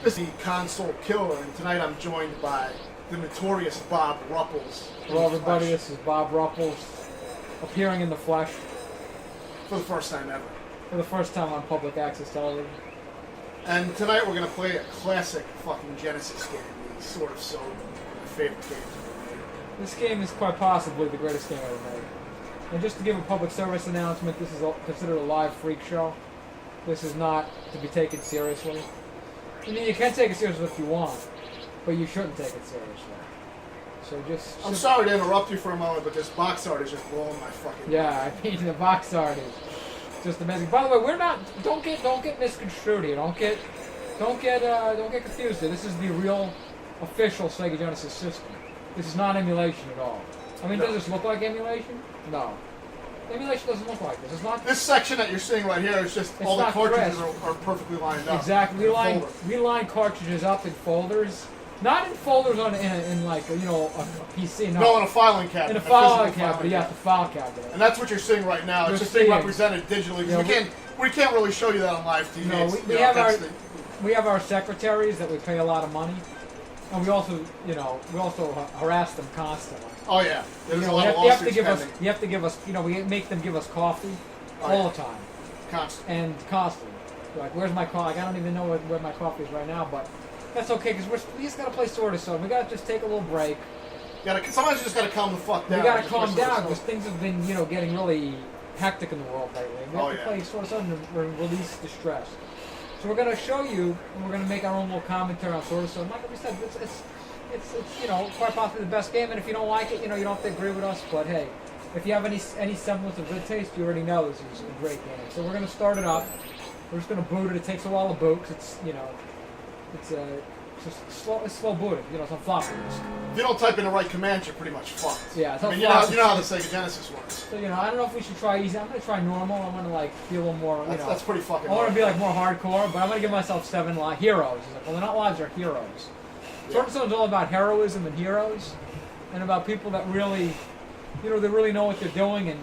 This is the console killer, and tonight I'm joined by the notorious Bob Rupples. Hello everybody, this is Bob Rupples, appearing in the flesh. For the first time ever. For the first time on public access television. And tonight we're going to play a classic fucking Genesis game, the Sword of Sodan, my favorite game ever made. This game is quite possibly the greatest game ever made. And just to give a public service announcement, this is considered a live freak show. This is not to be taken seriously. I mean, you can take it seriously if you want, but you shouldn't take it seriously. So just... I'm sorry to interrupt you for a moment, but this box art is just blowing my fucking yeah, I mean, the box art is just amazing. By the way, we're not... Don't get misconstrued here. Don't get confused here. This is the real, official Sega Genesis system. This is not emulation at all. I mean, no. Does this look like emulation? No. Emulation doesn't look like this. It's not. This section that you're seeing right here is just all the cartridges are perfectly lined up. Exactly. We line cartridges up in folders. Not in folders in like a PC. No, in a filing cabinet. In a filing cabinet. Yeah, the file cabinet. And that's what you're seeing right now. It's just being represented digitally. Yeah, we can't really show you that on live TV. No, we have our secretaries that we pay a lot of money, and we also harass them constantly. Oh yeah, you have to give us. We make them give us coffee all the time. Constantly. Like, where's my coffee? Like, I don't even know where my coffee is right now, but that's okay because we just gotta play Sword of Sodan. We gotta just take a little break. Sometimes you just gotta calm the fuck down. We gotta calm down because things have been getting really hectic in the world lately. We have to play Sword of Sodan to release the stress. So we're gonna show you, and we're gonna make our own little commentary on Sword of Sodan. Like we said, it's quite possibly the best game, and if you don't like it, you don't have to agree with us, but hey, if you have any semblance of good taste, you already know this is a great game. So we're going to start it up. We're just going to boot it. It takes a while to boot, because it's slow booting, it's on floppy disk. If you don't type in the right commands, you're pretty much fucked. Yeah, you know how the Sega Genesis works. So, I don't know if we should try easy. I'm going to try normal. I want to, be a little more, That's pretty fucking I want to be, more hardcore, but I'm going to give myself 7 heroes. He's like, well, they're not lives, they're heroes. Sword of Sodan's all about heroism and heroes, and about people that really, they really know what they're doing, and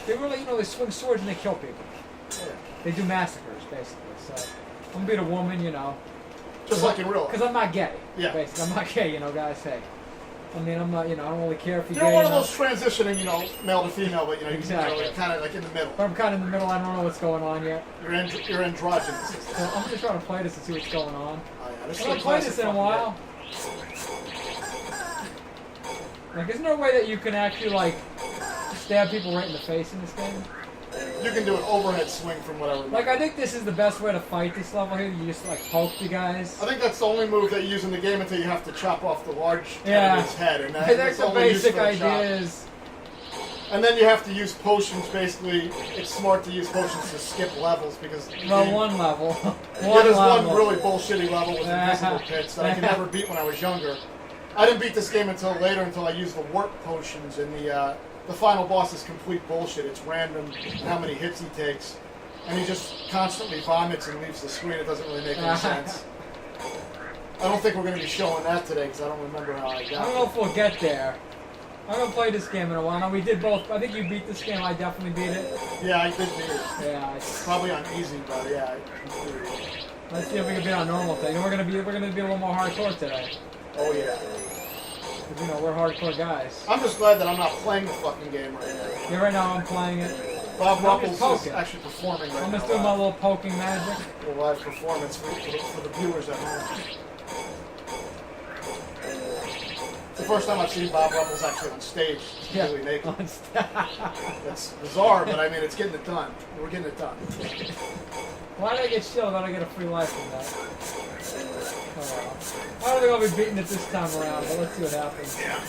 they really, they swing swords and they kill people. Yeah. They do massacres, basically. So I'm gonna be the woman, just like in real life. Because I'm not gay. Yeah. Basically, I'm not gay, guys. Hey, I mean, I'm not, I don't really care if you're gay. You're one of those transitioning, male to female, but exactly. You're kind of like in the middle. But I'm kind of in the middle. I don't know what's going on yet. You're androgynous. So I'm gonna try to play this and see what's going on. Oh, yeah. I haven't played this in a while. Like, isn't there a way that you can actually, stab people right in the face in this game? You can do an overhead swing from whatever. Like, I think this is the best way to fight this level here. You just, poke the guys. I think that's the only move that you use in the game until you have to chop off the large enemy's head. And that's the basic ideas. And then you have to use potions, basically. It's smart to use potions to skip levels because... one level. There's one really bullshitty level with invisible pits that I could never beat when I was younger. I didn't beat this game until I used the warp potions, and the final boss is complete bullshit. It's random how many hits he takes, and he just constantly vomits and leaves the screen. It doesn't really make any sense. I don't think we're going to be showing that today because I don't remember how I got it. I don't know if we'll get there. I haven't played this game in a while. Now, we did both. I think you beat this game. I definitely beat it. Yeah, I did beat it. Yeah. Probably on easy, but yeah, I completed it. Let's see if we can beat on normal thing. And we're gonna be a little more hardcore today. Oh yeah. Because, we're hardcore guys. I'm just glad that I'm not playing the fucking game right now. Yeah, right now I'm playing it. Bob Rupples is actually performing right now. I'm just doing my little poking magic. A little live performance for the viewers at home. It's the first time I've seen Bob Rupples actually on stage, really naked. It's bizarre, but I mean, it's getting it done. We're getting it done. Why did I get shielded? I get a free life from that. I don't think I'll be beating it this time around, but let's see what happens. Yeah.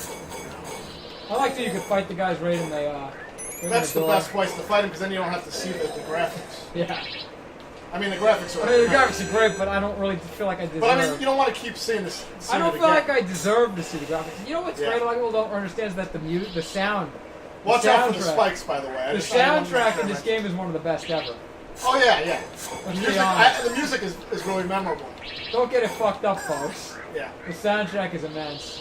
I like that you can fight the guys right in the... That's the best place to fight them, because then you don't have to see the graphics. Yeah. I mean, the graphics are... the graphics are great, but I don't really feel like I deserve... But I mean, you don't want to keep seeing this. I don't feel like I deserve to see the graphics. You know what's great? A lot of people don't understand is that the sound... Watch out for the spikes, by the way. The soundtrack in this game is one of the best ever. Oh yeah. The music is really memorable. Don't get it fucked up, folks. Yeah. The soundtrack is immense.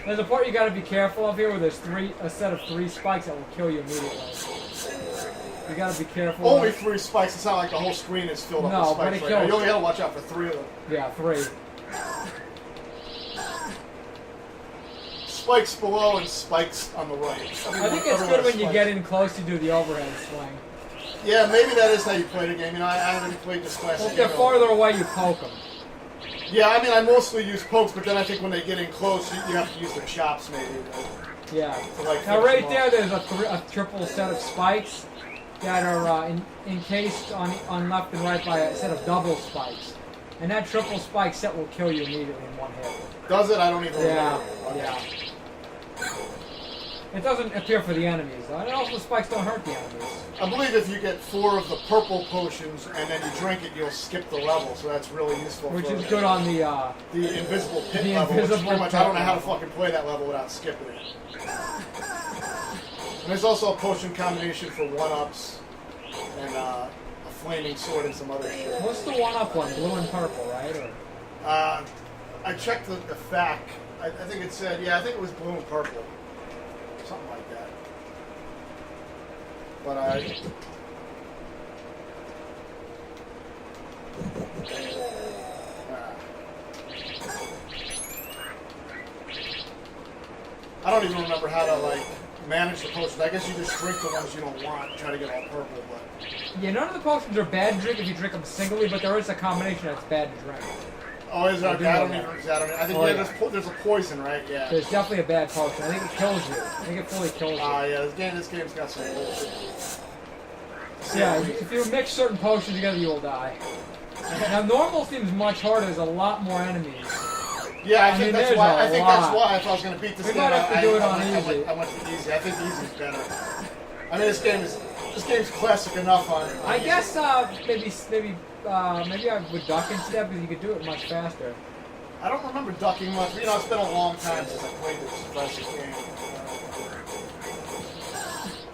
There's a part you got to be careful of here where there's a set of 3 spikes that will kill you immediately. You gotta be careful. Only 3 spikes. It's not like the whole screen is filled up with spikes. But it Right now. kills. You only gotta watch out for 3 of them. Yeah, 3. Spikes below and spikes on the right. I think it's good when you get in close, you do the overhead swing. Yeah, maybe that is how you play the game. You know, I haven't really played this classic. Well, if they're farther away, you poke them. Yeah, I mean, I mostly use pokes, but then I think when they get in close, you have to use the chops, maybe. Yeah. To, like, Now, finish right them there, off. there's a triple set of spikes that are encased on left and right by a set of double spikes. And that triple spike set will kill you immediately in one hit. Does it? I don't even Yeah, remember. Okay. yeah. It doesn't appear for the enemies, though. And also, the spikes don't hurt the enemies. I believe if you get 4 of the purple potions and then you drink it, you'll skip the level, so that's really useful. Which for is good on the invisible pit the level, which is invisible pretty much, pit I don't know how to level. fucking play that level without skipping it. And there's also a potion combination for 1-ups and a flaming sword and some other shit. What's the one-up one? Blue and purple, right? Or I checked the FAQ. I think it said, yeah, I think it was blue and purple. Something like that. But I don't even remember how to, like, manage the potions. I guess you just drink the ones you don't want and try to get all purple, but... yeah, none of the potions are bad to drink if you drink them singly, but there is a combination that's bad to drink. Oh, is there? I do I know don't that. even... I think, Oh, yeah, yeah. there's a poison, right? Yeah. There's definitely a bad potion. I think it kills you. I think it fully kills you. Yeah, this game's got some bullshit. Yeah, if you mix certain potions together, you will die. Now, normal seems much harder. There's a lot more enemies. Yeah, I mean, think that's there's why. a I think lot. that's why if I was going to beat this We game, might have to do it on I easy. went to easy. I think easy is better. I mean, this game's classic enough on. I easy. guess maybe I would duck instead because you could do it much faster. I don't remember ducking much. You know, it's been a long time since I played this classic game.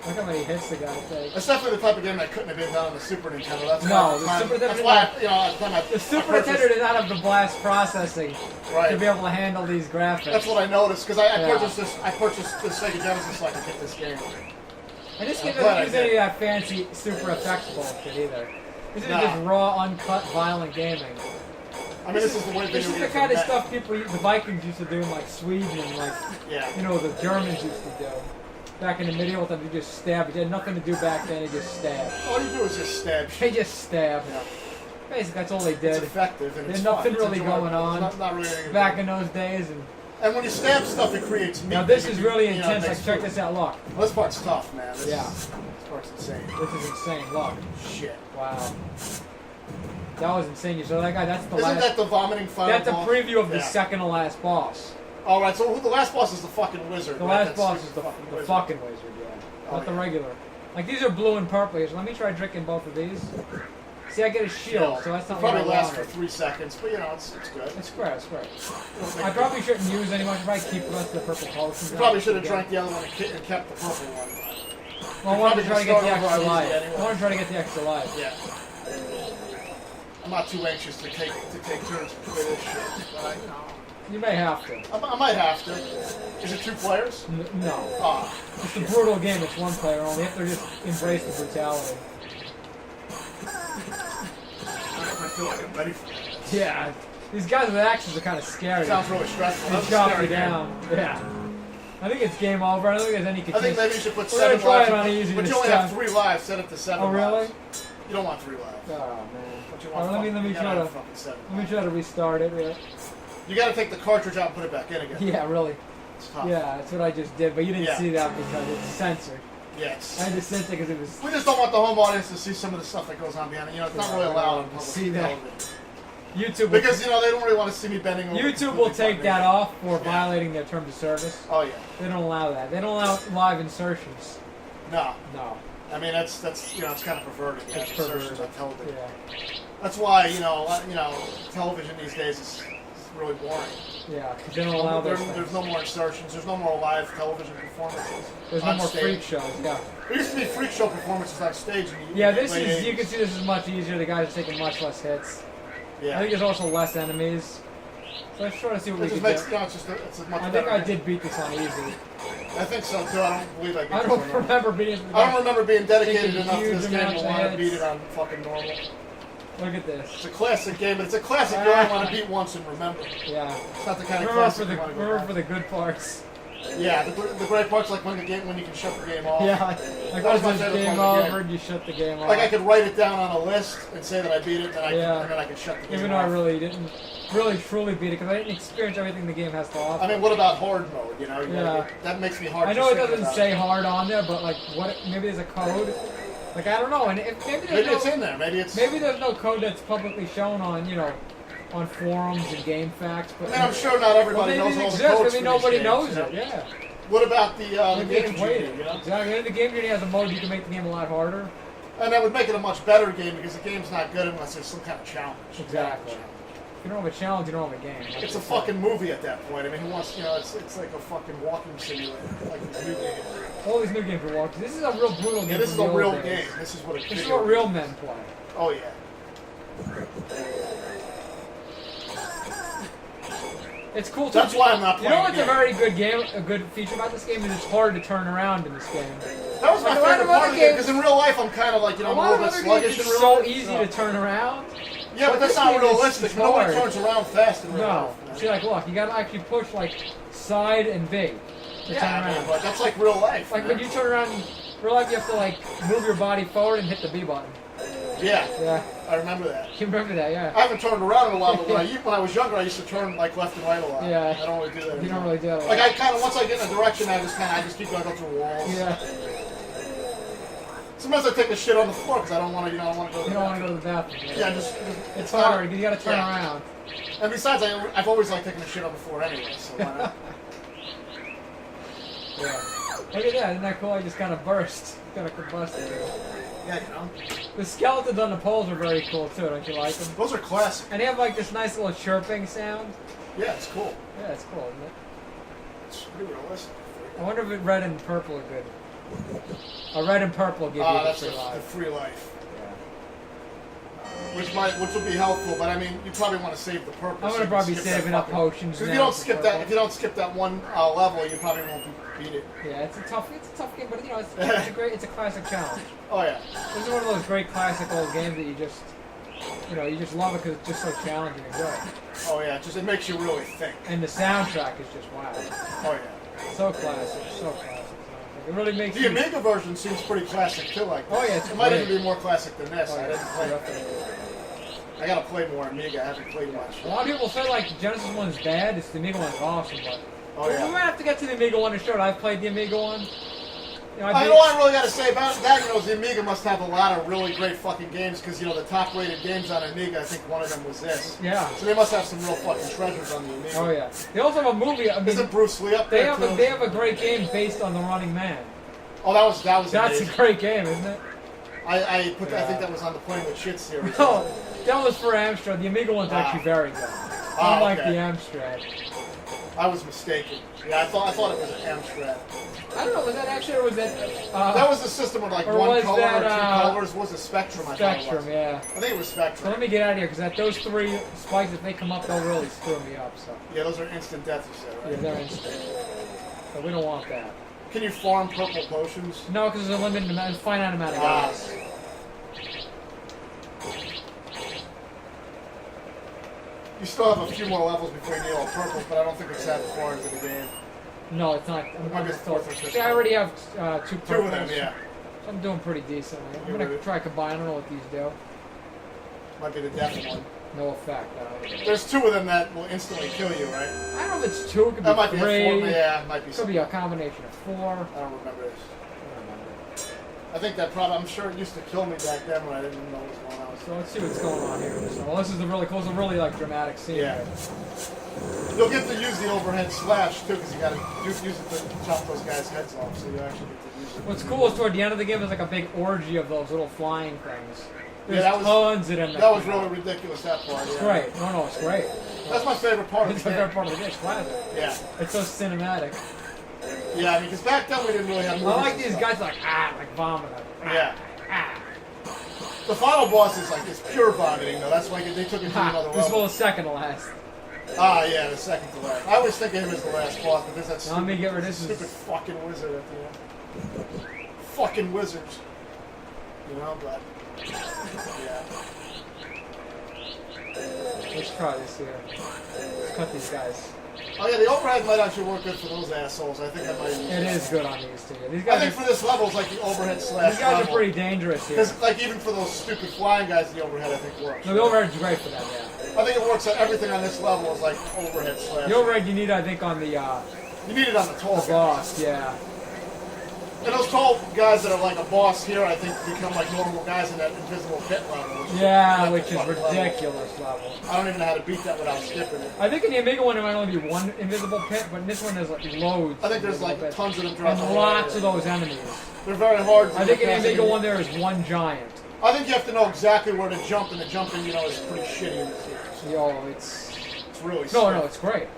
Look how many hits the guy takes. It's definitely the type of game that couldn't have been done on the Super Nintendo. That's No, why, the Super Nintendo that's did why not- you know, at the time The Super Nintendo did not have the blast processing Right. to be able to handle these graphics. That's what I noticed because I Yeah. purchased this. I purchased this Sega Genesis so I could get this game. And this game I'm glad I doesn't use did. any of that fancy super effects bullshit either. This is Nah. just raw, uncut, violent gaming. I mean, this is the way This is the kind of stuff the Vikings used to do in like Sweden and like, Yeah. you know, the Germans used to do. Back in the medieval time, they just stab. They had nothing to do back then, they just stabbed. All you do is just stab They shit. just stabbed. Yeah. Basically, that's all they It's did. effective and There's it's nothing fun. It's really enjoyable. going on. It's not really anything. Back in those days. And when you stab stuff, it creates meat. Now this that is you can- really you know, intense. makes Like, check food. this out. Look. Well, this part's tough, man. Yeah. This part's insane. This is insane. Look. Shit. Wow. That was insane. So that guy, that's the Isn't last. that the vomiting final That's a boss? preview of the Yeah. second to last boss. All right, so the last boss is the fucking wizard. The right? last That's boss the is the wizard. fucking wizard, yeah. Oh, Not the yeah. regular. Like, these are blue and purple here, so let me try drinking both of these. See, I get a shield, so that's It not what I probably lasts for wanted. 3 seconds, but you know, it's good. It's great, it's great. It'll make I it- probably shouldn't use any much. If I keep the rest of the purple potions. You probably should have drank the other one and kept the purple one. Well, I wanted to try to get the Probably extra start over life. on easy anyway. I want to try to get the extra life. Yeah. I'm not too anxious to take turns and play this shit, but I, You may have to. I might have to. Is it 2 players? No. Ah, It's a brutal game. It's one player only. You have to just embrace the brutality. I feel like I'm ready for it. Yeah. These guys with axes are kind of scary. Sounds really stressful. They That's a chop scary you game. down. Yeah. I think it's game over. I don't think there's any I continuation. think maybe you should put We're gonna 7 try lives. it on easy But this you only time. have 3 lives. Set it to 7 Oh, really? lives. You don't want 3 lives. Oh, man. But you All right, want let me you try gotta to have fucking 7 let me lives. try to restart it. Yeah. You gotta take the cartridge out and put it back in again. Yeah, really. It's tough. Yeah, that's what I just did, but you didn't Yeah. see that because it's censored. Yes. I had to censor because it was. We just don't want the home audience to see some of the stuff that goes on behind it. You know, it's not really allowed on public See that? television. YouTube will, Because, you know, they don't really want to see me bending over. YouTube will take that off for Yeah. violating their terms of service. Oh, yeah. They don't allow that. They don't allow live insertions. No. No. I mean, that's you know, it's kind of perverted. Yeah, It's insertions perverted. on television. Yeah. That's why, you know, television these days is really boring. Yeah, because they don't allow those things. There's no more insertions. There's no more live television performances. There's no on more stage. freak shows. Yeah. There used to be freak show performances on stage. In the Yeah, this late is. You 80s. can see this is much easier. The guys are taking much less hits. Yeah. I think there's also less enemies. So let's try to see what It we just can makes, do. you know, it's a much I better think I game. did beat this on easy. I think so too. I don't believe I beat I this don't on normal. remember beating it. I don't remember being dedicated Taking enough to huge this game amounts to of want to hits. beat it on fucking normal. Look at this. It's a classic game, but it's a classic you only want to beat once and remember. Yeah. It's not the kind of Remember classic for the you want to go remember back. for the good parts. Yeah, the great parts like when you can shut the game off. Yeah. Like That was my once it's favorite game part of the over, game. you shut the game off. Like I could write it down on a list and say that I beat it, and Yeah. then I could shut the game Even though off. I really didn't really truly beat it because I didn't experience everything the game has to offer. I mean, what about hard mode? You know, Yeah. that makes me hard. I know just it thinking doesn't about say hard on there, but like what? Maybe there's a code. Like I don't know, and if, maybe there's Maybe no, it's in there. Maybe there's no code that's publicly shown on on forums and game facts. But I mean, I'm sure not everybody well, knows maybe all it the exists. codes Maybe for these nobody games, knows you know? it. Yeah. What about the Maybe game it's Genie, weighted. you know? Exactly. And the game Genie has a mode you can make the game a lot harder. And that would make it a much better game because the game's not good unless there's some kind of challenge. Exactly. If you don't have a challenge, you don't have a game. Like It's you a said. fucking movie at that point. I mean, who wants, it's like a fucking walking simulator, like a new game. All these new games are walking. This is a real brutal game. Yeah, this is from a the real old days. game. This is what it This is video what real men play. Oh, yeah. It's cool too. That's why I'm not You playing know what's the a game. very good game? A good feature about this game is it's hard to turn around in this game. That was my Like a lot favorite of part other of the game games- because in real life I'm kind of like, A I'm a lot of little bit other sluggish games in it's real so life. easy to turn around. Yeah, but that's this not game is realistic. just Nobody hard. turns around fast in real No. life. man. See, like, look, you gotta actually push like side and B to turn Yeah, man, around. but that's like real life. Like man. when you turn around in real life, you have to like move your body forward and hit the B button. Yeah, Yeah, I remember that. you remember that? Yeah. I haven't turned around in a while, but when I was younger, I used to turn like left and right a lot. Yeah. I don't really do that anymore. You don't really do that. Like I kind of once I get in a direction, I just keep going through walls. Yeah. Sometimes I take a shit on the floor because I don't want to, I don't want to go. To You the don't want to bathroom. go to the bathroom. Yeah, just It's not- hard because you gotta turn yeah. around. And besides, I've always liked taking a shit on the floor anyway, so why not? Yeah. Look at that, isn't that cool? I just kind of burst. Kind of combusted. Yeah, you know. The skeletons on the poles are very cool too, don't you like them? Those are classic. And they have like this nice little chirping sound. Yeah, it's cool. Yeah, it's cool, isn't it? It's pretty realistic. I wonder if red and purple are good. A red and purple give you the That's free the life. free life. Yeah. Which would be helpful, but I mean, you probably want to save the purpose. I'm so gonna you probably skip that saving up fucking- potions. Because now if you don't for skip purple. that, if you don't skip that one level, you probably won't beat it. Yeah, it's a tough game, but it's a classic challenge. Oh yeah. This is one of those great classic old games that you just love it because it's just so challenging and good. Oh yeah. It makes you really think. And the soundtrack is just wow. Oh yeah. So classic, so classic. It really makes The you. Amiga version seems pretty classic too. Like Oh, yeah, it's it might great. even be more classic than this. Oh, I yeah, didn't play. definitely. I gotta play more Amiga. I haven't played much. A lot of people say like the Genesis one's bad. It's the Amiga one's awesome, but Oh we yeah. might have to get to the Amiga one to show it. I've played the Amiga one. You know, I know what I really got to say about that. The Amiga must have a lot of really great fucking games because the top-rated games on Amiga. I think one of them was this. Yeah. So they must have some real fucking treasures on the Amiga. Oh yeah. They also have a movie. I mean, Isn't Bruce Lee up they there have too? they have a great game based on The Running Man. Oh, that was That's amazing. a great game, isn't it? I think Yeah. that was on the Playing with Shit series. No, that was for Amstrad. The Amiga one's actually very good. Ah, Unlike okay. the Amstrad. I was mistaken. Yeah, I thought it was an Amstrad. I don't know. Was that actually or was that? That was the system with like or one was color that, or two colors. What was a Spectrum? I thought it Spectrum, was. yeah. I think it was So Spectrum. let me get out of here because at those three spikes, if they come up, they'll really screw me up. So Yeah, those are instant death. You said, right? yeah, they're instant. So we don't want that. Can you farm purple potions? No, because there's a limited amount, finite amount of guys. You still have a few more levels before you need all purples, but I don't think it's that far into the game. No, it's not. might be the fourth or fifth See, I one. already have two Two purples. of them, yeah. So I'm doing pretty decently. I'm You're gonna really- try combine. I don't know what these do. Might be the death one. No effect. I don't know. There's two of them that will instantly kill you, right? I don't know if it's two. It could That be might be three. a four. Yeah, it might be It could something. be a combination of four. I don't remember this. I don't remember. I think that probably, I'm sure it used to kill me back then when I didn't know what was going on. So let's see what's going on here. Well, this is the really cool, it's a really like dramatic scene. Yeah. here. You'll get to use the overhead slash too, because you got to use it to chop those guys' heads off, so you actually get to use it. What's cool is toward the end of the game, there's like a big orgy of those little flying things. There's that was- tons of them. That was really ridiculous, that part. It's Yeah. great. No, it's great. That's my favorite part of It's the my game. favorite part of the game. It's classic. Yeah. It's so cinematic. Yeah, I mean, because back then we didn't really have I movies like and these stuff. guys like vomiting. Yeah. Ah. The final boss is like, it's pure vomiting, though. That's why they took it to Ha, another this level. was second to last. Ah, yeah, the second to last. I always think of him as the last boss, but there's that Now let me get rid of this. stupid fucking wizard at the end. Fucking wizards. You know, but yeah. Let's try this here. Let's cut these guys. Oh yeah, the overhead might actually work good for those assholes. I think that might. It is good on these two. These I guys. think for this level, it's like the overhead slash. These guys level. are pretty dangerous here. Because like even for those stupid flying guys, the overhead I think works. No, the overhead's great for that. Yeah. I think it works. Everything on this level is like overhead slash. The overhead you need, I think, on the You need it on the tall guys. boss. Yeah. And those tall guys that are like a boss here, I think become like normal guys in that invisible pit level. Yeah, which is ridiculous level. I don't even know how to beat that without skipping it. I think in the Amiga one there might only be one invisible pit, but in this one there's like loads. I think there's of like invisible pits. tons of them throughout the And whole lots area. of those enemies. They're very hard. I think in the pass Amiga it. one there is one giant. I think you have to know exactly where to jump, and the jumping, you know, is pretty shitty in this series. Yo, it's Really no, it's great.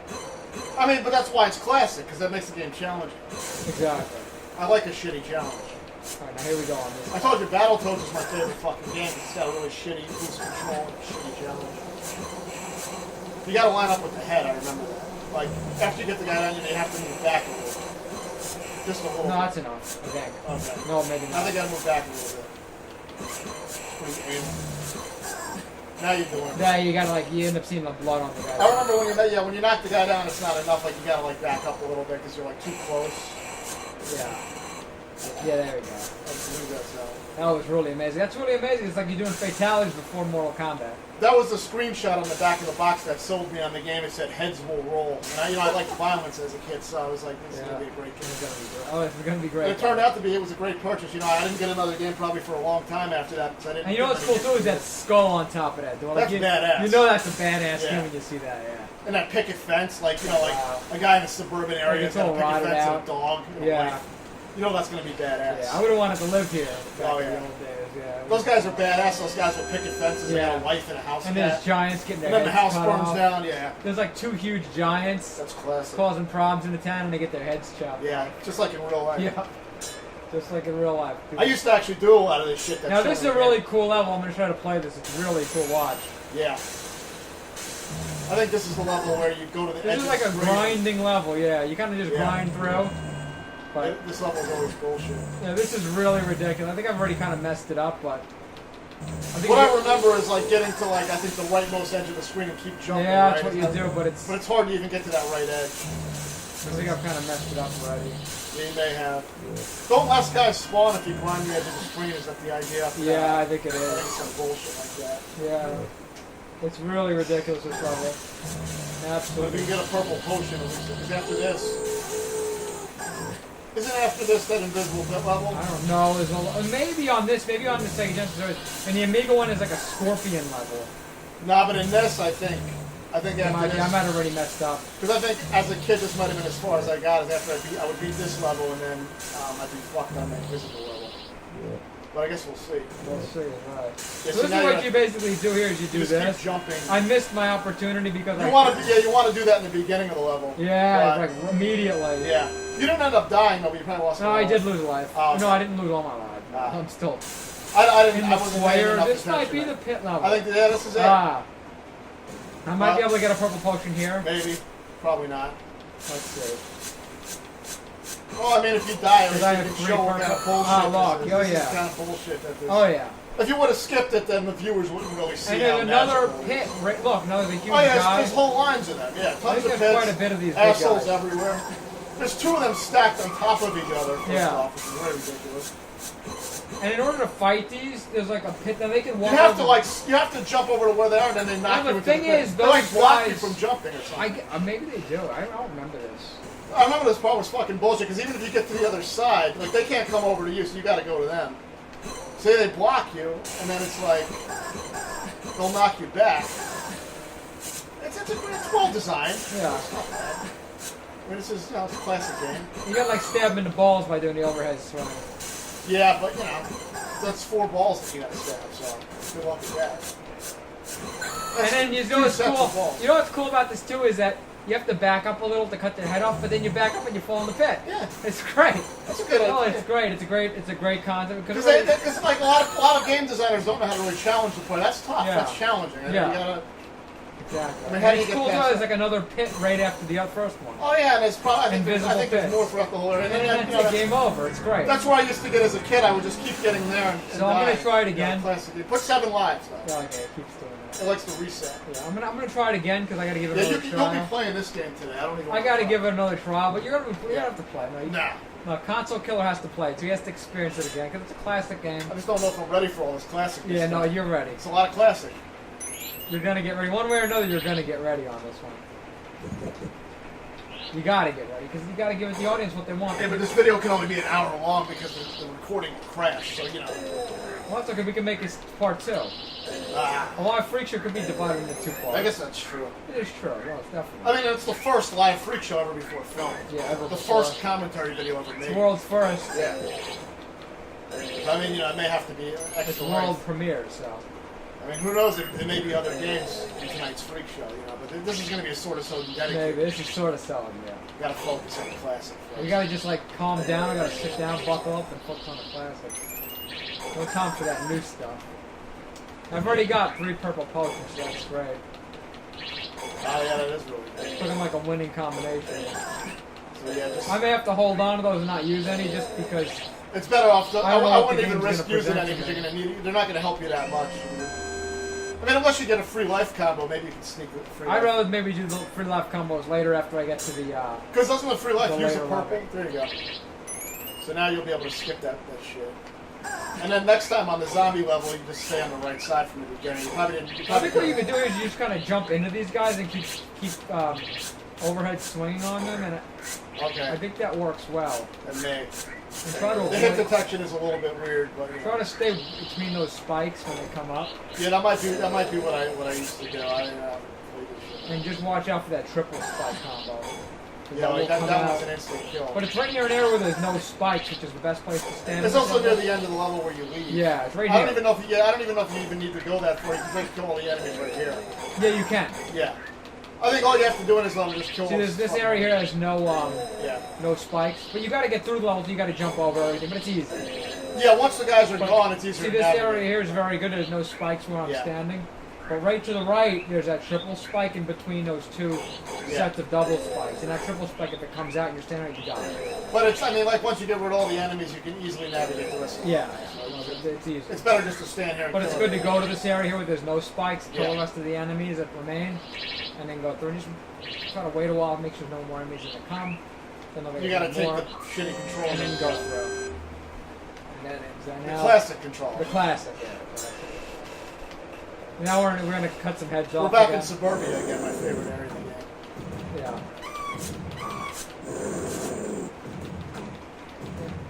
I mean, but that's why it's classic, because that makes the game challenging. Exactly. I like a shitty challenge. Alright, now here we go on this. I told you Battletoads is my favorite fucking game. It's got a really shitty boost control and a shitty challenge. You gotta line up with the head, I remember that. Like, after you get the guy down, you have to move back a little bit. Just a little No, bit. that's enough, I think. Okay. No, maybe I not. think I gotta move back a little bit. Pretty anal. Now you're doing it. Yeah, you gotta like, you end up seeing the blood on the guy. I remember when you knock the guy down, it's not enough. Like you gotta like back up a little bit because you're like too close. Yeah. Yeah, there we go. I believe that's That was really amazing. That's really amazing. It's like you're doing fatalities before Mortal Kombat. That was the screenshot on the back of the box that sold me on the game. It said heads will roll. And I liked violence as a kid, so I was like, this is gonna be a great game. It's gonna be great. Oh, it's gonna be great. And it turned out to be. It was a great purchase. You know, I didn't get another game probably for a long time after that because I didn't. And you know what's cool too is that skull on top of that. Like, That's badass. You know that's a badass Yeah. game when you see that. Yeah. And that picket fence, like you know, like a guy in a suburban area it's has got a all picket rotted fence out. and a dog. And Yeah. like, you know that's gonna be badass. Yeah, I would have wanted to live here back Oh, in yeah. the old days. Yeah. Those guys are badass. Those guys with picket fences and Yeah. got a wife and a house And cat. there's giants getting their And then the heads house cut burns off. down. Yeah, There's like two huge giants that's classic. causing problems in the town, and they get their heads chopped. Yeah, just like in real life. Yeah. Just like in real life. I used to actually do a lot of this shit. That's Now this is a really cool level. I'm gonna try to play this. It's really cool watch. Yeah. I think this is the level where you go to the edge This is of like the a screen. grinding level. Yeah, you kind of just Yeah. grind through. But This level is always bullshit. yeah, this is really ridiculous. I think I've already kind of messed it up, but I think What I remember is like getting to like I think the rightmost edge of the screen and keep jumping. yeah, right? that's what you do, but it's. But it's hard to even get to that right edge. I think I've kind of messed it up already. Yeah, you may have. Don't less guys spawn if you grind the edge of the screen. Is that the idea? Yeah, I think it I think is. some bullshit like that. Yeah, it's really ridiculous this level. But if Absolutely. you can get a purple potion, at least because after this, isn't after this that invisible pit level? I don't know. There's maybe on this, maybe on the Sega Genesis, and the Amiga one is like a scorpion level. Nah, but in this, I think after I might this, have already messed up. because I think as a kid, this might have been as far as I got. Is after I would beat this level, and then I'd be fucked on the invisible level. Yeah. But I guess we'll see. We'll see. Right. Yeah, So so this now is what you you basically do here: is you do just this. keep jumping. I missed my opportunity because You want to do that in the beginning of the level. Yeah, But, like immediately. yeah. You didn't end up dying though, but you probably lost. No, a I lot. did lose a life. Oh, okay. No, I didn't lose all my life. Ah. I'm still I in didn't. the I wasn't paying foyer. enough This might be attention. the pit level. I think this is it. Ah. I might be able to get a purple potion here. Maybe. Probably not. Let's see. Well, I mean, if you die, at Because least I you have can three show what kind of purple- bullshit Ah, this look. is. Oh, This is yeah. kind of bullshit that this. Oh yeah. If you would have skipped it, then the viewers wouldn't really see And how there's another magical it pit. is. Right, look, another huge Oh yeah, guy. there's whole lines of them. Yeah, I tons think of there's pits. quite a bit of these big assholes guys. everywhere. There's two of them stacked on top of each other. First Yeah. off, which is very ridiculous. And in order to fight these, there's like a pit that they can You walk have over. to you have to jump over to where they are, and then they knock the you into thing the pit. is, They like those block you guys- from jumping or something. Maybe they do. I don't remember this. I remember this part was fucking bullshit because even if you get to the other side, like they can't come over to you, so you got to go to them. Say they block you, and then it's like they'll knock you back. It's well designed. Yeah. It's not bad. I mean, it's just it's a classic game. You gotta like stab them in the balls by doing the overhead swing. Yeah, but that's 4 balls that you got to stab. So good luck with that. And then you know two what's sets of cool? balls. You know what's cool about this too is that you have to back up a little to cut their head off, but then you back up and you fall in the pit. Yeah, It's great. that's a good idea. Oh, it's great. It's a great concept because Because like a lot of game designers don't know how to really challenge the player. That's tough. Yeah. That's challenging. Yeah. You gotta, Exactly. I mean, how do you It's get cool past though. There's that? like another pit right after the first one. Oh yeah, and there's probably I Invisible think there's pits. more throughout the whole area. And then that's game over. It's great. That's where I used to get as a kid. I would just keep getting there and So I'm gonna dying. try it again. Classic. Put 7 lives though. Yeah, okay, it keeps doing that. It likes to reset. Yeah, I'm gonna try it again because I gotta give it Yeah, another you'll be try. playing this game today. I don't even. I gotta give it another try, but you're gonna have to play. Nah. No, console killer has to play it, so he has to experience it again because it's a classic game. I just don't know if I'm ready for all this classic. Yeah, no, you're ready. It's a lot of classic. You're gonna get ready. One way or another, you're gonna get ready on this one. You gotta get ready because you gotta give the audience what they want. Yeah, but this video can only be an hour long because the recording will crash. So you know. Well, that's okay. We can make this part 2. A live freak show could be divided into 2 parts. I guess that's true. It is true. No, it's definitely. I mean, it's the first live freak show ever before film. Yeah, ever The before. first commentary video ever made. It's world's first. Yeah. I mean, you know, it may have to be It's extra world length. premiere, so. I mean, who knows? There may be other games in tonight's freak show, you know. But this is going to be a sort of so dedicated. Maybe this is sort of selling, yeah. You got to focus on the classic. We gotta just like calm down. We gotta sit down, buckle up, and focus on the classic. No time for that new stuff. I've already got 3 purple potions, so that's great. Oh yeah, that is really good. Looking like a winning combination. So yeah, just, I may have to hold on to those and not use any just because. it's better off. I don't know I what the wouldn't even game's risk gonna using present any because to you're me. going to need it. They're not going to help you that much. I mean, unless you get a free life combo, maybe you can sneak with free life. I'd rather maybe do the free life combos later after I get to the. Because doesn't the free life the use a later purple? level. There you go. So now you'll be able to skip that shit. And then next time on the zombie level, you just stay on the right side from the beginning. You probably didn't. I think what you could do is you just kind of jump into these guys and keep overhead swinging on them, and I Okay. think that works well. And may. And try to The hit avoid, detection is a little bit weird, but you know. try to stay between those spikes when they come up. Yeah, that might be what I used to do. I played this shit. And just watch out for that triple spike combo. 'Cause Yeah, will like that come was out. an instant kill. But it's right near an area where there's no spikes, which is the best place to stand. It's also near the end of the level where you leave. Yeah, it's right I here. don't even know if I don't even know if you even need to go that far. You can just kill all the enemies right here. Yeah, you can. Yeah. I think all you have to do in this level is just kill. See, this fucking- area here has no Yeah. no spikes, but you got to get through the level. You got to jump over everything, but it's easy. Yeah. Once the guys are But gone, it's easier See, to this navigate. area here is very good. There's no spikes where I'm Yeah. standing. But right to the right, there's that triple spike in between those 2 Yeah. sets of double spikes. And that triple spike, if it comes out and you're standing right, you got it. But it's, I mean, like once you get rid of all the enemies, you can easily navigate the rest of the Yeah, level. it's easy. It's better just to stand here and But it's kill good to everything. go to this area here where there's no spikes, kill the Yeah. rest of the enemies that remain, and then go through. And just try to wait a while, make sure no more enemies are gonna come. Then they'll You get gotta take more, the shitty control. and then go through. And then it's The now classic control. the classic. Yeah. Now we're gonna cut some heads We're off. back again. in suburbia again, my favorite area of the game. Yeah.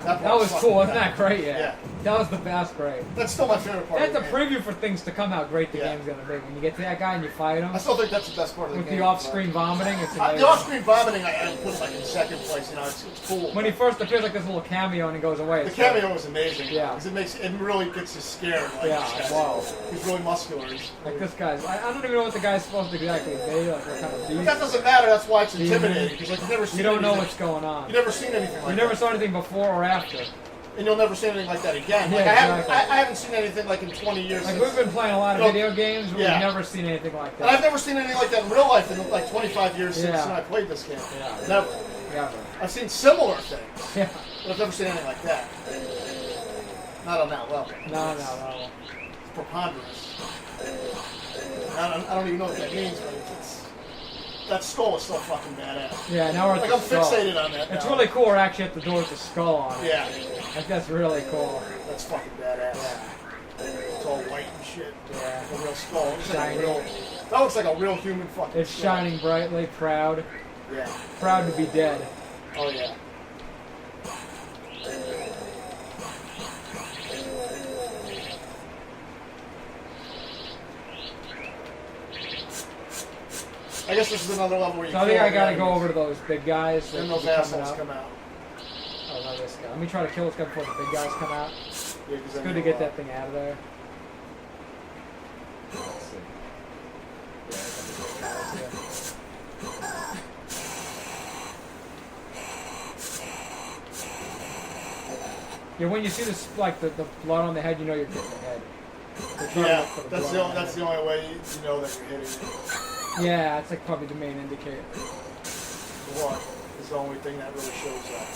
That That was fucking cool, wasn't bad. that great? Yeah. Yeah. That was the best, great. That's still my favorite part. That's of a the game. preview for things to come. How great the Yeah. game's gonna be when you get to that guy and you fight him I still think that's the best part of the with game. the off-screen vomiting. It's The amazing. off-screen vomiting, I put like in second place. You know, it's cool. When he first appears like this little cameo and he goes away. The it's great. cameo was amazing. Yeah. Because it really gets you scared. Like, Yeah, this guy's- wow. He's really muscular. Like this guy's. I don't even know what the guy's supposed to exactly be. Like what kind of But beast. that doesn't matter. That's why it's intimidating. Because like you've never seen. You don't know anything- what's going on. You've never seen anything like You that. never saw anything before or after. And you'll never see anything like that again. Yeah, Like, exactly. I haven't seen anything like in 20 years. Like since, we've been playing a lot of No, video games, but yeah. we've never seen anything like and I've that. never seen anything like that in real life in like 25 years since Yeah. I played this game. Yeah. Never. Never. I've seen similar things, Yeah. but I've never seen anything like that. Not on that level. No. It's preponderous. I don't even know what that means, but that skull is so fucking badass. Yeah. Now we're at Like the I'm skull. fixated on that. It's now. really cool. We're actually at the door with the skull on it. Yeah, Like that's really cool. that's fucking badass. Yeah. It's all white and shit. Yeah. Like a real skull. It looks like a Shiny. real, that looks like a real human fucking It's skull. shining brightly, proud. Yeah. Proud to be dead. Oh yeah. I guess this is another level where you So I think kill I gotta go enemies. over to those big guys. that Then those keep coming assholes out. come out. Oh, no, this guy. Let me try to kill this guy before the big guys come out. Yeah, 'cause It's then good to you'll, get that thing out of there. Let's see. Yeah, I got the big guys here. Yeah, when you see this, like the blood on the head, you know you're getting the head. They're trying to Yeah, look for the that's blood on that's head. the only way you know that you're hitting. Yeah, it's like probably the main indicator. What is the only thing that really shows up.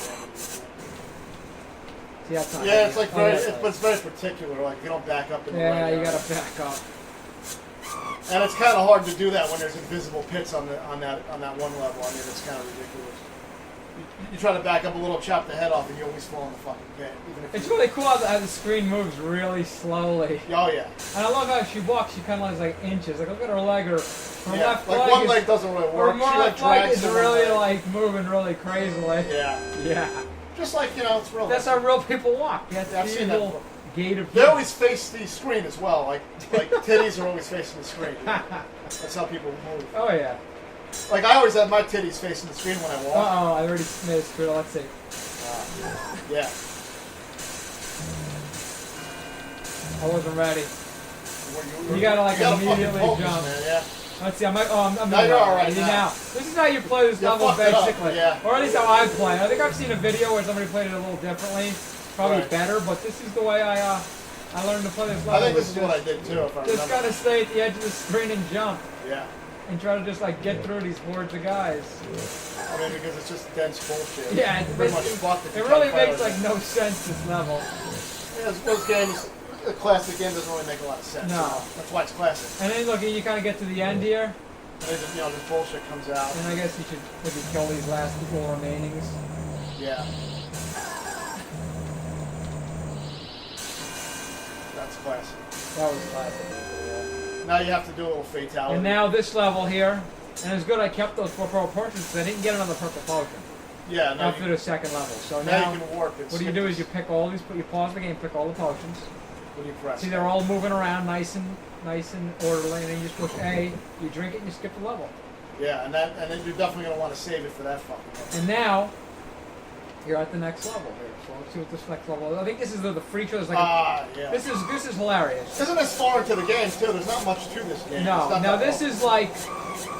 See, that's not Yeah, it's like very, but it's very particular. Like you don't back up in the yeah, right you area. gotta back up. And it's kind of hard to do that when there's invisible pits on that one level. I mean, it's kind of ridiculous. You try to back up a little, chop the head off, and you always fall in the fucking pit. Even if It's really cool how the screen moves really slowly. Oh yeah. And I love how she walks. She kind of looks like inches. Like look at her leg. Her left like leg one is, leg doesn't really work. Her She like left leg drags is the one really leg. like moving really crazily. Yeah. Yeah. Just like it's real. That's how real people walk. Yeah, Yeah, I've seen that little before. gait of They always face the screen as well. Like titties are always facing the screen. That's how people move. Oh yeah. Like I always have my titties facing the screen when I walk. Uh-oh, I already made a screw. Let's see. Yeah. I wasn't ready. Well, You gotta like you gotta immediately fucking focus, jump. man, yeah. Let's see. I'm Now you're all right now. This is how you play this You level, fucked it up, basically, yeah. or at least how I play. I think I've seen a video where somebody played it a little differently, probably Right. better. But this is the way I learned to play this level. I think this It's is what I did too, if I Just remember. gotta stay at the edge of the screen and jump, Yeah. and try to just like get through these hordes of guys. I mean, because it's just dense bullshit. Yeah, It's pretty much fucked if you it really can't makes fight like no sense. This level. Yeah, those games, a classic game doesn't really make a lot of sense. No. That's why it's classic. And then look, you kind of get to the end here, And then, this bullshit comes out. and I guess you should maybe kill these last four remainings. Yeah. That's classic. That was classic. Yeah. Now you have to do a little fatality. And now this level here, and it's good I kept those 4 purple potions because I didn't get another purple potion yeah, now, after the second level. So now now, you can warp it. what do you do is you pick all these, you pause the game, pick all the potions. What do you press? See, they're all moving around nice and orderly, and then you just push A, you drink it, and you skip the level. Yeah, and then you're definitely going to want to save it for that fucking level. And now, you're at the next level here. So let's see what this next level is. I think this is the free show. Yeah. This is hilarious. Isn't this far into the game, too? There's not much to this game. No, It's not now that this long. is like,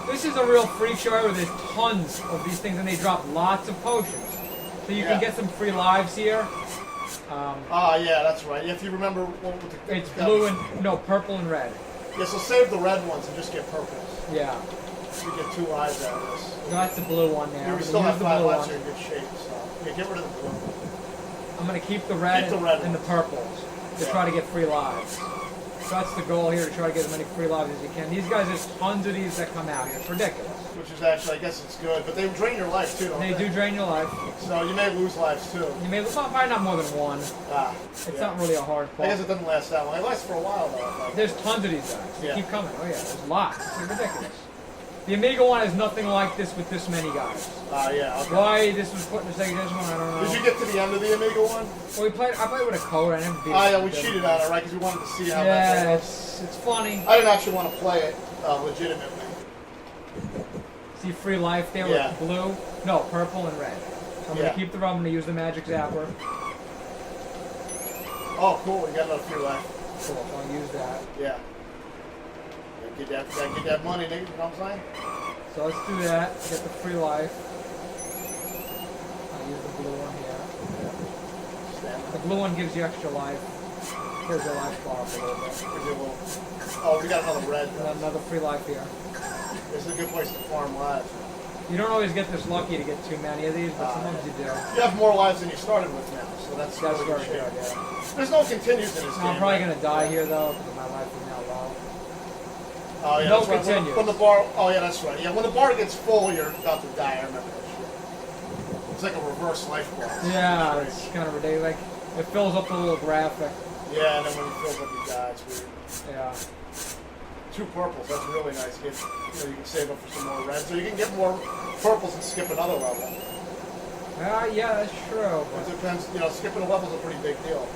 this is a real free show where there's tons of these things and they drop lots of potions. So you can get some free lives here. Yeah, that's right. If you remember what the... It's blue and, no, purple and red. Yeah, so save the red ones and just get purples. Yeah. You get 2 lives out of this. No, that's the blue one there. Yeah, we I'm still gonna have use 5 the blue lives, one. so you're in good shape. So, yeah, get rid of the blue. I'm going to keep the red, Keep the red and the ones. purples to try to get free lives. So that's the goal here, to try to get as many free lives as you can. These guys, there's tons of these that come out here. It's ridiculous. Which is actually, I guess it's good. But they drain your life, too, don't they? They do drain your life. So you may lose lives, too. You may probably not more than one. It's not really a hard I boss. guess it doesn't last that long. It lasts for a while, though. There's tons of these guys. They Yeah. keep coming. Oh yeah, there's lots. It's ridiculous. The Amiga one is nothing like this with this many guys. Yeah. Okay. Why this was put in the second edition one, I don't know. Did you get to the end of the Amiga one? Well, I played with a code. I never beat it. Yeah, we cheated on it, right? Because we wanted to see how that Yeah, played out. it's funny. I didn't actually want to play it legitimately. See free life there Yeah. with blue, no, purple and red. So I'm Yeah. gonna keep the rum. I'm gonna use the magic zapper. Oh, cool. You got another free life. Cool. So I'll use that. Yeah. Get that money, nigga. You know what I'm saying? So let's do that. Get the free life. I'll use the blue one here. Stand The blue one gives you extra life. Here's your life bar up a little bit. Gives you a little... Oh, we got another red. And then another free life here. This is a good place to farm lives. You don't always get this lucky to get too many of these, but sometimes you do. You have more lives than you started with now, so that's That's really very good good, shape. yeah. There's no continues in this game. I'm probably right? gonna die here though, because my life is now low. Oh, yeah, No that's right. continues. When the bar... Oh, yeah, that's right. Yeah, when the bar gets full, you're about to die. I remember that shit. It's like a reverse life bar. Yeah, It's it's crazy. kind of ridiculous. Like, it fills up the little graphic. Yeah, and then when it fills up, you die. It's weird. Yeah. 2 purples, that's really nice. You can save up for some more reds. So you can get more purples and skip another level. Yeah, that's true. It depends, skipping a level is a pretty big deal.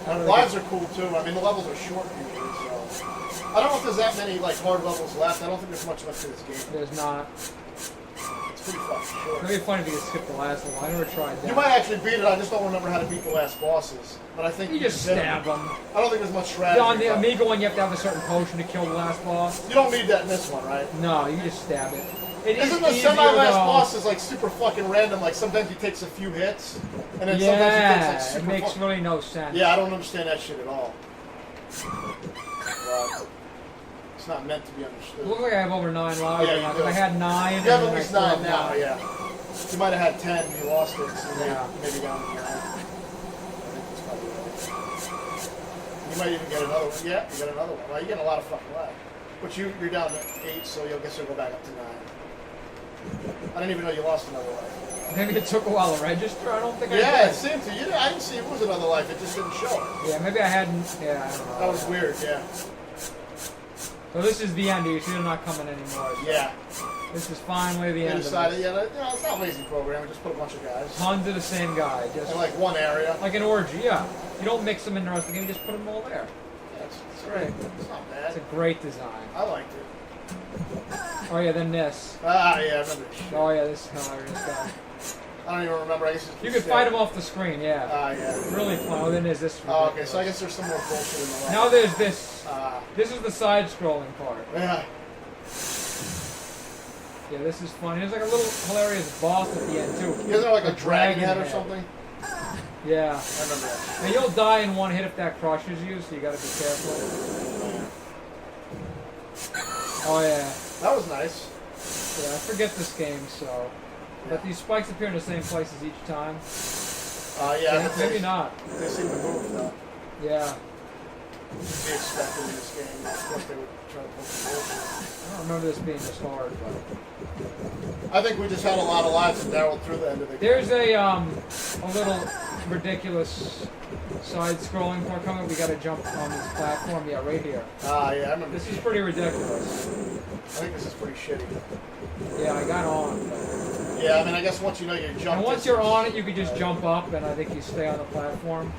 I don't Lives are cool too. I mean, the levels are short usually, so. I don't know if there's that many hard levels left. I don't think there's much left to this game. There's not. It's pretty fucking short. It'd be funny if you could skip the last one. I never tried that. You might actually beat it. I just don't remember how to beat the last bosses. But I think You just hit stab them. I don't think there's much strategy. On the but- Amiga one, you have to have a certain potion to kill the last boss. You don't need that in this one, right? No, you just stab it. It is Isn't the easier, semi-last though. boss is like super fucking random? Like sometimes he takes a few hits, and then sometimes he takes Yeah, like super. it makes really no sense. Yeah, I don't understand that shit at all. It's not meant to be understood. It looks like I have over 9 lives right now. you I had 9. You and have then at I least still 9 have now, 9. yeah. You might have had 10 and you lost it, so maybe down to 9. I think that's probably right. You might even get another one. Yeah, you get another one. Well, you get a lot of fucking life. But you're down to 8, so you'll guess you'll go back up to 9. I didn't even know you lost another life. Maybe it took a while to register. I don't think I did. Yeah, it seemed to. I didn't see it was another life. It just didn't show it. Yeah, maybe I hadn't. Yeah, I don't know. That was weird, yeah. So this is the end. You see they're not coming anymore. So Yeah. this is finally the They end decided, of this. it's not a lazy program. Just put a bunch of guys Tons of the same guy. Just in like one area. like an orgy, yeah. You don't mix them in the rest of the game. You just put them all there. Yeah, it's great. It's not It's bad. a great design. I liked it. Oh yeah, then this. Yeah, I remember this shit. Oh yeah, this is hilarious guy. I don't even remember. I guess You can fight him off the screen, yeah. Yeah. Really fun. Oh, then there's this. Oh, okay. So I guess there's some more bullshit in the left. Now there's this. Ah. This is the side-scrolling part. Yeah. Yeah, this is funny. There's like a little hilarious boss at the end too. Isn't there like a dragon head or something? Yeah. I remember that. And you'll die in one hit if that crushes you, so you gotta be careful. Oh yeah. That was nice. Yeah, I forget this game, so. But these spikes appear in the same places each time. Yeah. Maybe not. They seem to move though. Yeah. Be expected in this game. Of course, they would try to pull some bullshit. I don't remember this being this hard, but. I think we just had a lot of lives and barreled through the end of the game. There's a little ridiculous side-scrolling part coming. We gotta jump on this platform. Yeah, right here. Yeah, I remember. This is pretty ridiculous. I think this is pretty shitty. Yeah, I got on. But... Yeah, I mean, I guess once you know you jump. And once you're on it, you can just jump up, and I think you stay on the platform.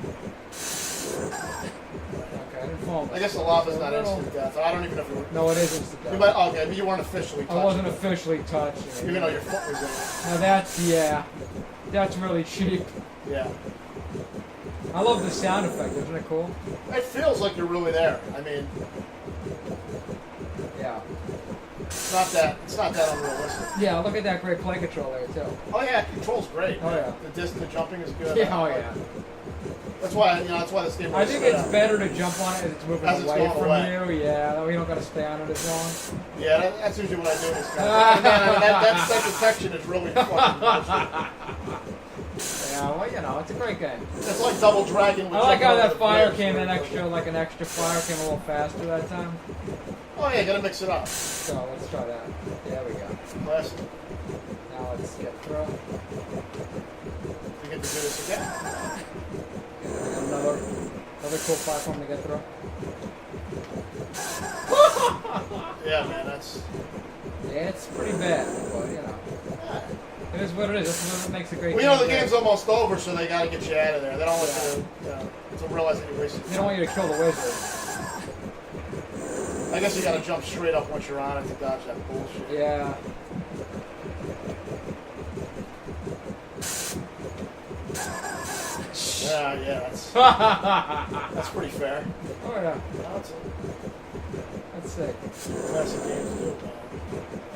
Okay, I didn't fall. I guess the lava's not instant death. I don't even know if you were. No, it is instant death. Okay, but you weren't officially touched. I wasn't officially touched. Even though your foot was in it. Now that's really cheap. Yeah. I love the sound effect. Isn't it cool? It feels like you're really there. I mean, yeah. It's not that unrealistic. Yeah, look at that great play control there too. Oh yeah, control's great. Oh yeah. The jumping is good. Yeah, oh yeah. That's why this game. I think it's better to jump on it as it's moving away from you. Yeah, that way you don't got to stay on it as long. Yeah, that's usually what I do in this game. that detection is really fucking bullshit. Yeah, well, it's a great game. It's like Double Dragon. I like how that fire came in extra fire came a little faster that time. Oh yeah, gotta mix it up. So let's try that. There we go. Classic. Now let's get through. We get to do this again. Another cool platform to get through. Yeah, man, that's. Yeah, it's pretty bad, but it is what it is. That's what makes a great game. Well, the game's almost over, so they gotta get you out of there. They don't want you to realize that you're wasting. They don't want you to kill the wizard. I guess you gotta jump straight up once you're on it to dodge that bullshit. Yeah. Yeah, that's pretty fair. Oh yeah. That's sick. Classic games do, man.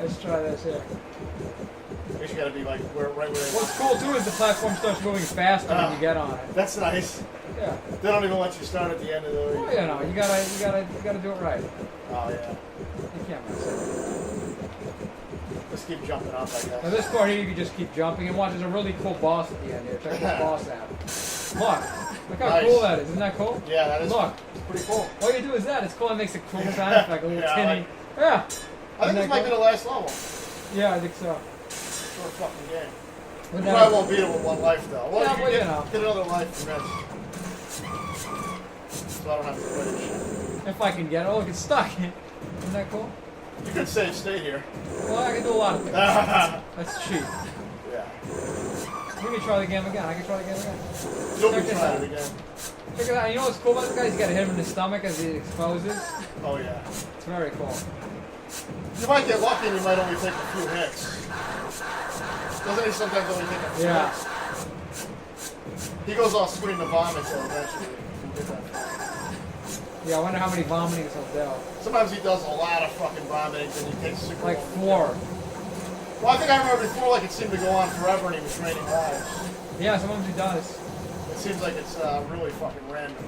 Let's try this here. I guess you gotta be like right where they What's cool too is the platform starts moving faster when you get on it. That's nice. Yeah. They don't even let you start at the end of the. Oh, you gotta do it right. Oh yeah. You can't mess it. Let's keep jumping up, I guess. Now this part here, you can just keep jumping and watch. There's a really cool boss at the end here. Check this boss out. Look how cool that is. Isn't that cool? Yeah, that is. Look. It's pretty cool. All you do is that. It's cool. It makes a cool sound effect. A little tinny. Yeah. I think this might be the last level. Yeah, I think so. Short fucking game. But you probably won't beat it with one life though. Well, yeah, get another life from this. So I don't have to play this shit. If I can get it. Oh, look, it's stuck. Isn't that cool? You could save state here. Well, I can do a lot of things. That's cheap. Yeah. We can try the game again. I can try the game again. You'll be trying it again. Check it out. You know what's cool about this guy? You gotta hit him in the stomach as he exposes. Oh yeah. It's very cool. You might get lucky and you might only take a few hits. Doesn't he sometimes only take a few hits? He goes off screen to vomit though eventually. Yeah, I wonder how many vomitings he'll do. Sometimes he does a lot of fucking vomitings and he takes super like 4. Well, I think I remember before, like, it seemed to go on forever and he was draining lives. Yeah, sometimes he does. It seems like it's really fucking random.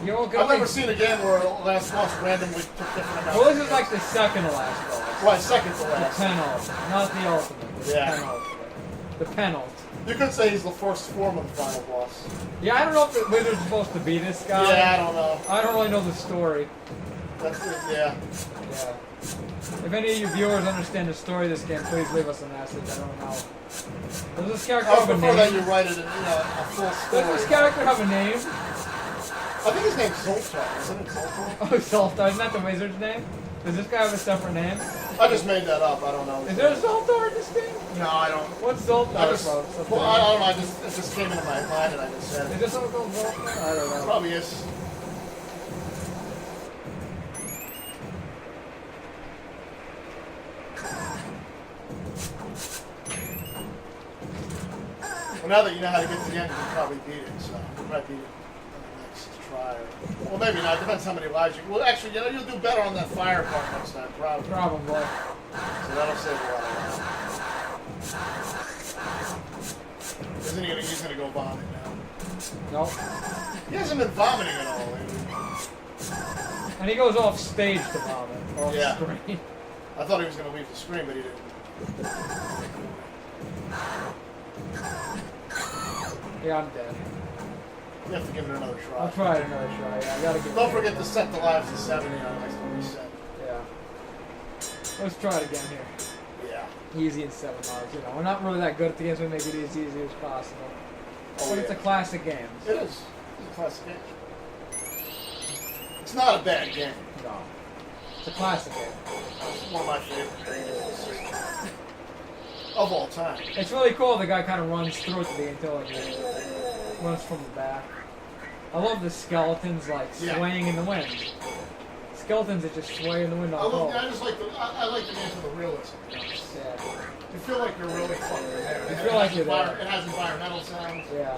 I've never seen a game where last boss randomly took different amounts. Well, this is like the second to last boss. Right, second to The last. penultimate, not the ultimate. The penultimate. The penultimate. You could say he's the first form of the final boss. Yeah, I don't know if the wizard's supposed to be this guy. Yeah, I don't know. I don't really know the story. That's it, yeah. Yeah. If any of you viewers understand the story of this game, please leave us a message. I don't know. Does this character I have a prefer that you name? write it in a full story. Does this character have a name? I think his name's Zoltar. Isn't it Zoltar? Oh, Zoltar. Isn't that the wizard's name? Does this guy have a separate name? I just made that up. I don't know. Is there a Zoltar in this game? No, I don't. What's Zoltar? I just, well, I don't know. It just came into my mind and I just said Is it. there something called Zoltar? I don't know. Probably is. Well, now that you know how to get to the end, you can probably beat it. So you might beat it on the next try. Well, maybe not. Depends how many lives you. Well, actually, you know, you'll do better on that fire part next time, probably. Probably. So that'll save a lot of lives. Isn't he gonna? He's gonna go vomit now. Nope. He hasn't been vomiting at all lately. And he goes off stage to vomit. Off screen. I thought he was gonna leave the screen, but he didn't. Yeah, I'm dead. You have to give it another try. I'll try it another try. Yeah, I gotta get. Don't forget to set the lives to 70 on next to reset. Yeah. Let's try it again here. Yeah. Easy in 7 hours. You know, we're not really that good at the games. We make it as easy as possible. Oh, But it's a classic game. It is. It's a classic game. It's not a bad game. No. It's a classic game. It's one of my favorite games of all time. It's really cool. The guy kind of runs through it to the until he runs from the back. I love the skeletons like swaying in the wind. Skeletons that just sway in the wind. I just like the game for the realism. Yeah. You feel like you're really fucking there. You feel like you're there. It has environmental sounds. Yeah.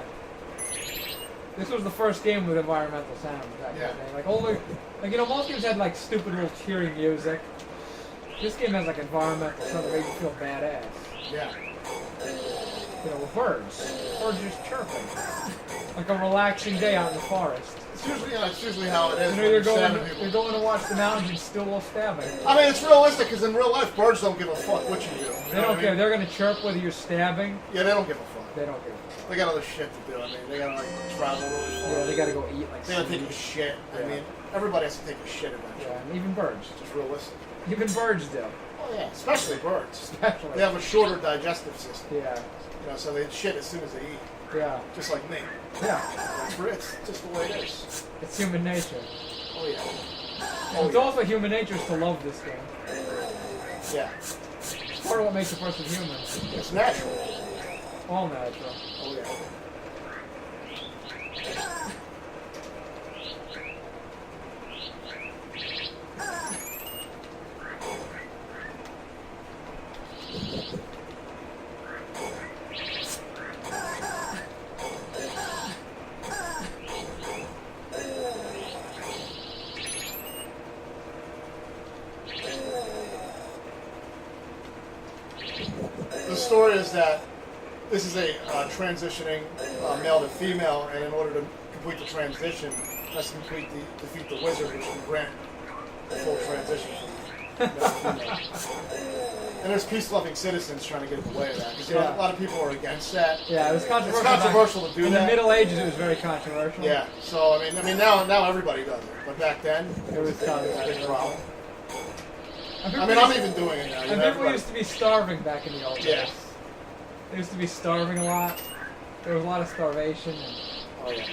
This was the first game with environmental sounds back in the day. Like older, like you know, most games had like stupid little cheering music. This game has like environmental sound that makes you feel badass. Yeah. You know, with birds. Birds just chirping. Like a relaxing day out in the forest. It's usually how it is. You know, you're going to watch the mountains and still while stabbing. I mean, it's realistic because in real life, birds don't give a fuck what you do. They don't care. They're going to chirp whether you're stabbing. Yeah, they don't give a fuck. They don't give a fuck. They got other shit to do. I mean, they gotta like travel really far. Yeah, they gotta go eat like. They gotta take a shit. Yeah. I mean, everybody has to take a shit eventually. Yeah, and even birds. It's just realistic. Even birds do. Oh yeah, especially birds. Especially. They have a shorter digestive system. Yeah. You know, so they shit as soon as they eat. Yeah. Just like me. Yeah. It's just the way it is. It's human nature. Oh yeah. It's also human nature to love this game. Yeah. It's part of what makes a person human. It's natural. All natural. Oh yeah. The story is that this is a transitioning male to female, and in order to complete the transition, has to defeat the wizard, which can grant the full transition from male to female. And there's peace-loving citizens trying to get in the way of that, because a lot of people are against that. Yeah, it was controversial. It's controversial to do in that. In the Middle Ages, it was very controversial. Yeah. So I mean, now everybody does it, but back then it was a big problem. I mean, I'm even doing it now. And people used to be starving back in the old days. Yeah. They used to be starving a lot. There was a lot of starvation. And oh yeah.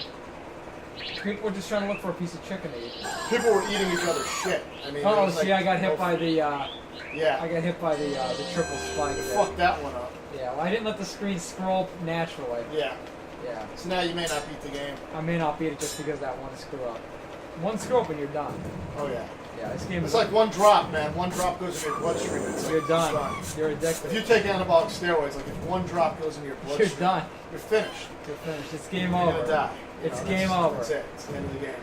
People were just trying to look for a piece of chicken to eat. People were eating each other's shit. I mean. Oh, see, I got hit by the. Yeah. I got hit by the triple spike. Fuck that one up. Yeah. Well, I didn't let the screen scroll naturally. Yeah. Yeah. So now you may not beat the game. I may not beat it just because of that one screw up. One screw up and you're done. Oh yeah. Yeah, this game it's is like one drop, man. One drop goes in your bloodstream. You're done. You're addicted. If you take anabolic steroids, like if one drop goes into your bloodstream, you're done. You're finished. You're finished. It's game you're over. You're gonna die. It's game over. That's it. It's the end of the game.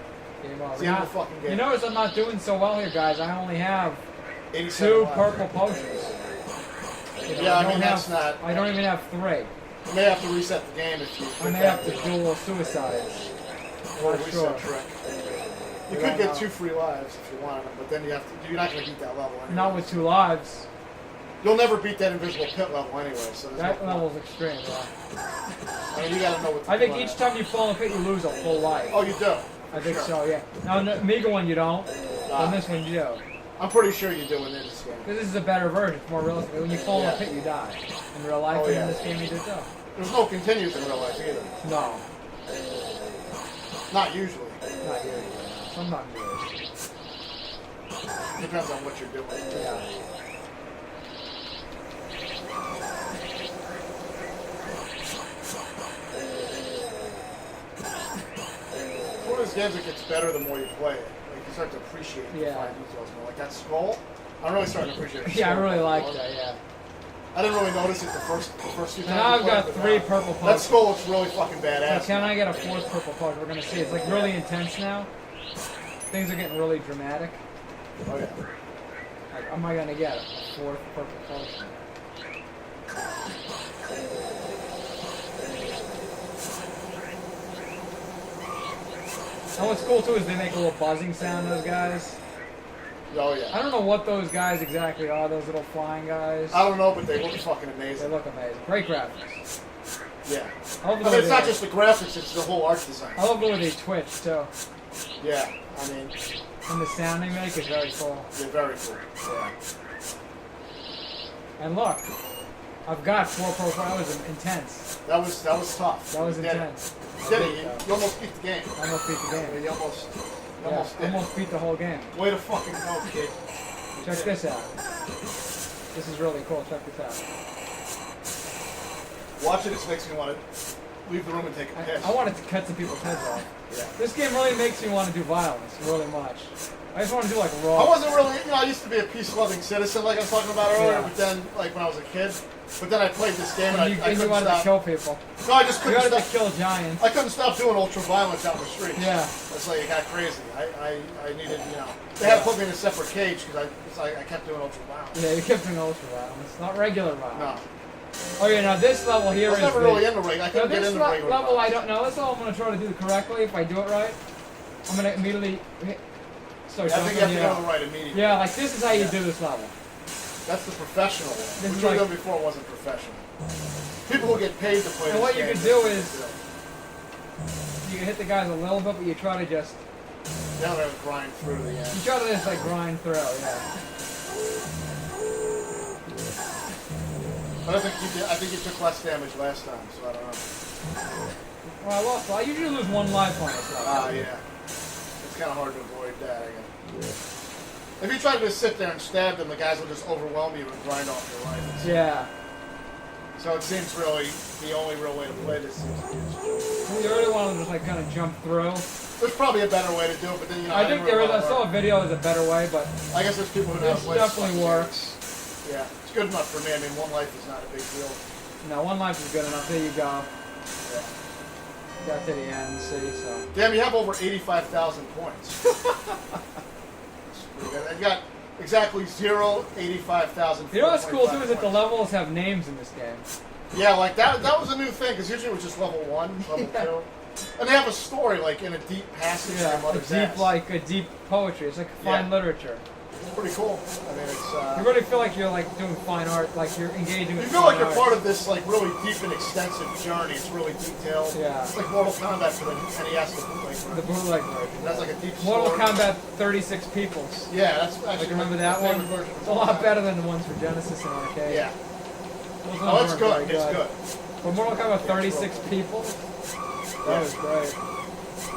Game over. It's the end of the fucking game. You notice I'm not doing so well here, guys. I only have 2 purple potions. You know, yeah, I mean that's not. I don't even have 3. You may have to reset the game if you. I may have to dual suicides. Or reset sure. trick. You could get 2 free lives if you wanted them, but then you're not going to beat that level anyway. Not with 2 lives. You'll never beat that invisible pit level anyway, so that level's extreme, yeah. I mean, you got to know what to I do think on each it. time you fall in a pit, you lose a full life. Oh, you do? I think so, yeah. Now, in the Amiga one, you don't. On this one, you do. I'm pretty sure you do in this game. Because this is a better version. It's more realistic. When you fall in a pit, you die. In real life, and in this game, you do too. There's no continues in real life either. No. Not usually. Not usually. Sometimes you do. Depends on what you're doing. Yeah. One of these games that gets better the more you play it. Like you start to appreciate the fine details more. Like that skull, I'm really starting to appreciate it. Yeah, I really like that. Yeah. I didn't really notice it the first few times. And now I've got 3 purple potions. That skull looks really fucking badass. So can I get a 4th purple potion? We're gonna see. It's like really intense now. Things are getting really dramatic. Oh yeah. Like, am I gonna get a 4th purple potion? And what's cool too is they make a little buzzing sound, those guys. Oh yeah. I don't know what those guys exactly are, those little flying guys. I don't know, but they look fucking amazing. They look amazing. Great graphics. Yeah. I mean, it's not just the graphics, it's the whole art design. I love the way they twitch too. Yeah, I mean... And the sound they make is very cool. They're very cool. Yeah. And look, I've got 4 purple. That was intense. That was tough. That was intense. You almost beat the game. I almost beat the game. You almost beat the whole game. Way to fucking go, kid. Check this out. This is really cool. Check this out. Watching this makes me want to leave the room and take a piss. I wanted to cut some people's heads off. Yeah. This game really makes me want to do violence, really much. I just want to do like raw. I wasn't really, I used to be a peace-loving citizen, like I was talking about earlier, but then, like when I was a kid, but then I played this game and I couldn't you wanted stop. to kill people. No, I just couldn't You wanted stop. to kill giants. I couldn't stop doing ultra-violence out in the streets. Yeah. It's like it got crazy. I needed, they had to put me in a separate cage because I kept doing ultra-violence. Yeah, you kept doing ultra violence, not regular violence. No. Oh yeah, now this level here I was is never really into regular. I couldn't get this into regular level violence. I don't know. This level I'm going to try to do correctly. If I do it right, I'm going to immediately start I think you have to jumping, go to the right immediately. Yeah, like this is how you do this level. That's the professional. This What is you were like- doing before wasn't professional. People who get paid to play And this what you game, could do is you can hit the guys a little bit, but you try to just Now they're gonna grind through to the end. you try to just like grind through, yeah. But I think you took less damage last time, so I don't know. Well, I lost. I usually lose 1 life on this level. Yeah. It's kind of hard to avoid that, I guess. If you try to just sit there and stab them, the guys will just overwhelm you and grind off your life. Yeah. So it seems really the only real way to play this seems to be You really want to just like kind of jump through. There's probably a better way to do it, but then I think there is. I saw a video as a better way, but I guess there's people who know how to this play this definitely fucking works. game. Yeah, it's good enough for me. I mean, 1 life is not a big deal. No, 1 life is good enough. There you go. Yeah. Got to the end, see, so. Damn, you have over 85,000 points. I got exactly 85,000. You know what's cool too is that the levels have names in this game. Yeah, like that was a new thing, because usually it was just level 1, level 2. And they have a story, like in a deep passage in Yeah, your a mother's deep, ass. like a deep poetry. It's like fine literature. It's pretty cool. I mean, it's... You really feel like you're like doing fine art, like you're engaging with You feel like fine you're art. part of this like really deep and extensive journey. It's really detailed. Yeah. It's like Mortal Kombat for the NES, the bootleg The version. bootleg version. That's like a deep Mortal story. Kombat 36 Peoples. Yeah, that's Like, actually remember my that one? favorite version. It's a lot better than the ones for Genesis and arcade. Yeah. Those Oh, ones it's weren't good. very It's good. But Mortal Kombat 36 Peoples? That was great.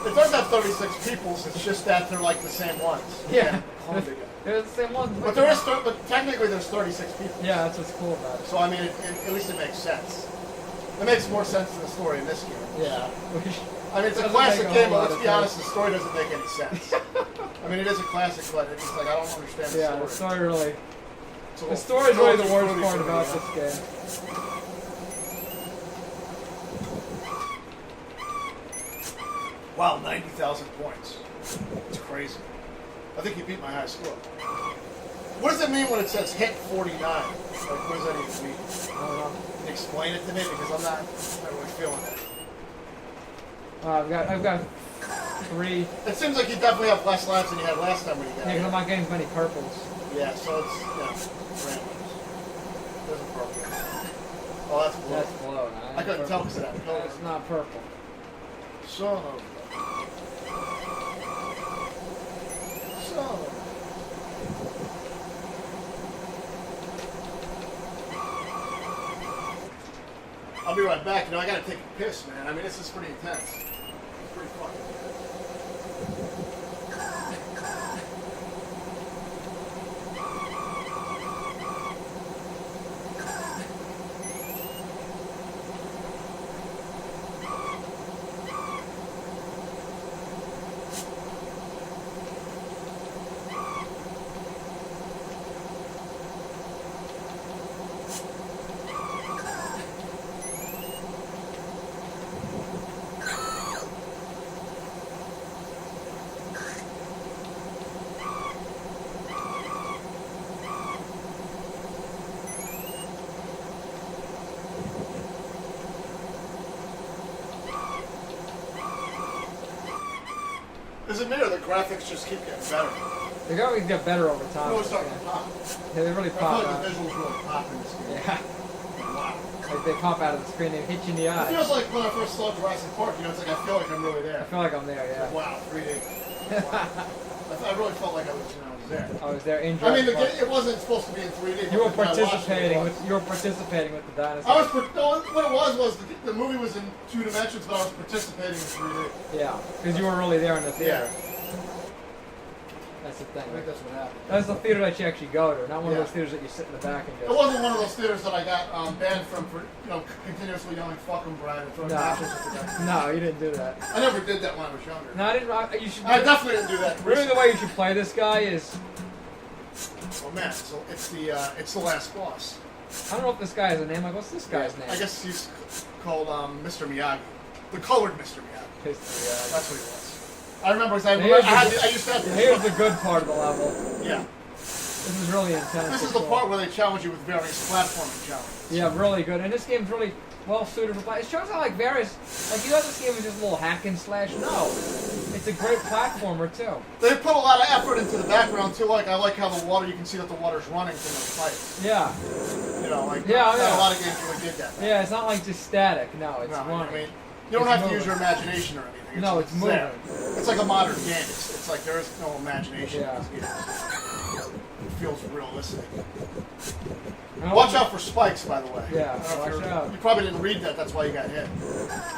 It does have 36 peoples. It's just that they're like the same ones. Yeah. Clone together. They're the same ones. But but technically there's 36 people. Yeah, that's what's cool about it. So I mean, at least it makes sense. It makes more sense than the story in this game. Yeah. I mean, it's a Doesn't classic make a game, whole but lot let's of be honest, the sense. story doesn't make any sense. I mean, it is a classic, but it's like I don't understand the Yeah, story. the story really. It's a The little- story is really the it's worst really part for me, about yeah. this game. Wow, 90,000 points. It's crazy. I think you beat my high score. What does it mean when it says hit 49? Like, what does that even mean? I don't know. Can you explain it to me? Because I'm not really feeling it. I've got 3. It seems like you definitely have less lives than you had last time when you got Yeah, because here. I'm not getting as many purples. Yeah, so it's random. There's a purple. Oh, that's blue. That's blue. No, I couldn't tell because of that color. That's not purple. Son of a... I'll be right back. You know, I gotta take a piss, man. I mean, this is pretty intense. It's pretty fucking intense. Is it me or the graphics just keep getting better? They always get better over time. It's starting to pop. Yeah, they really I pop feel like out. the visuals really pop in this game. Yeah. Wow. Like they pop out of the screen and hit you in the It eye. feels like when I first saw Jurassic Park, you know, it's like I feel like I'm really there. I feel like I'm there, yeah. Wow, 3D. Wow. I really felt like I was there. I was there in I mean, Jurassic Park. it wasn't supposed to be in 3D. You were but when I watched it, participating it was. with the dinosaurs. What it was the movie was in 2 dimensions, but I was participating in 3D. Yeah, because you were really there in the theater. Yeah. That's the I thing. think that's what happened. That's the theater that you actually go to, not one of Yeah. those theaters that you sit in the back and It just. wasn't one of those theaters that I got banned from for continuously yelling "fucking Brad" and throwing No. matches at the guy. No, you didn't do that. I never did that when I was younger. No, I didn't. You should. I definitely didn't do that. Really, the way you should play this guy is. Oh man, so it's the last boss. I don't know if this guy has a name. Like, what's this guy's name? I guess he's called Mr. Miyagi, the colored Mr. Miyagi. History, That's what he was. I remember because I used to have this. Here's the good part of the level. Yeah. This is really intense. This is the part where they challenge you with various platforming challenges. Yeah, really good. And this game's really well suited for play. It shows how like various, like you know, this game is just a little hack and slash. No, it's a great platformer too. They put a lot of effort into the background too. Like I like how the water, you can see that the water's running from the pipes. Yeah. You know, like Yeah, not yeah. a lot of games really did that. Yeah, it's not like just static. No, it's No, running. I mean, you don't It's have to use moving. your imagination or anything. No, it's moving. there. It's like a modern game. It's like there is no imagination Yeah. in these games. It feels realistic. And Watch out for spikes, by the way. Yeah, I don't know if watch out. You probably didn't read that. That's why you got hit.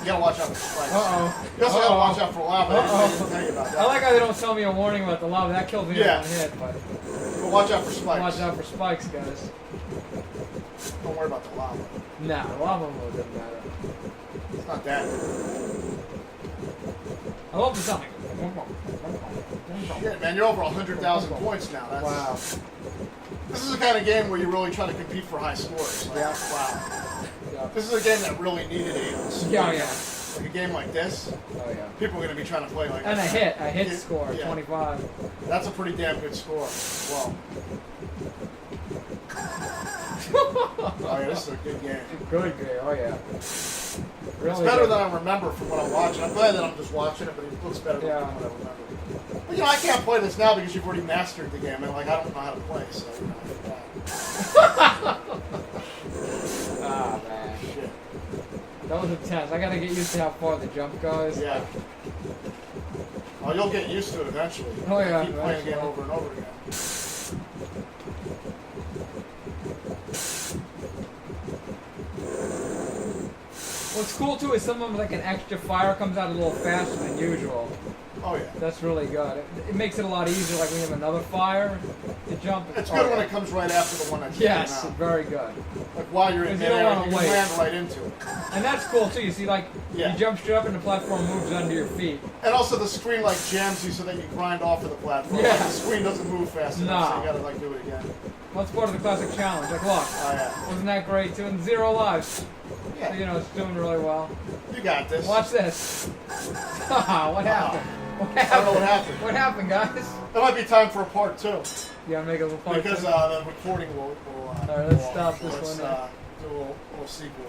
You gotta watch out for spikes. Uh-oh. You also gotta Uh-oh. watch out for lava. I didn't tell you about that. I like how they don't tell me a warning about the lava. That kills me Yeah. in one hit, but But watch out for spikes. watch out for spikes, guys. Don't worry about the lava. Nah, the lava mode doesn't matter. It's not that. I love the sound. Shit, man, you're over 100,000 points now. That's, Wow. This is the kind of game where you really try to compete for high scores. Like, Yeah. Wow. Yeah. This is a game that really needed aims. Yeah, yeah. Like a game like this, Oh yeah. people are going to be trying to play like And a that. hit Yeah, score, yeah. 25. That's a pretty damn good score as well. Oh yeah, this is a good game. Good game, oh yeah. Really It's better good. than I remember from what I'm watching. I'm glad that I'm just watching it, but it looks better than Yeah. what I remember. But you know, I can't play this now because you've already mastered the game, and like I don't know how to play, so you know. Ah, man. Shit. That was intense. I gotta get used to how far the jump goes. Yeah. Oh, you'll get used to it eventually. Oh, yeah, Keep playing the game eventually. over and over again. What's cool too is sometimes like an extra fire comes out a little faster than usual. Oh yeah. That's really good. It makes it a lot easier. Like when you have another fire to jump. It's good when it comes right after the one that's Yes, taken out. very good. Like while you're in Because you don't there, wanna you can wait. land right into it. And that's cool too. You see, like Yeah. you jump straight up and the platform moves under your feet. And also the screen like jams you so that you grind off of the platform. Yeah. Like, the screen doesn't move fast enough, so No. you gotta like do it again. That's part of the classic challenge. Like, look, Oh yeah. wasn't that great too? And 0 lives. So, Yeah. you know, it's doing really well. You got this. Watch this. What happened? What I don't know what happened? happened. What happened, guys? It might be time for a part 2. You gotta make a little part Because two? the recording will Alright, let's go stop off. this Let's one now. do a little sequel.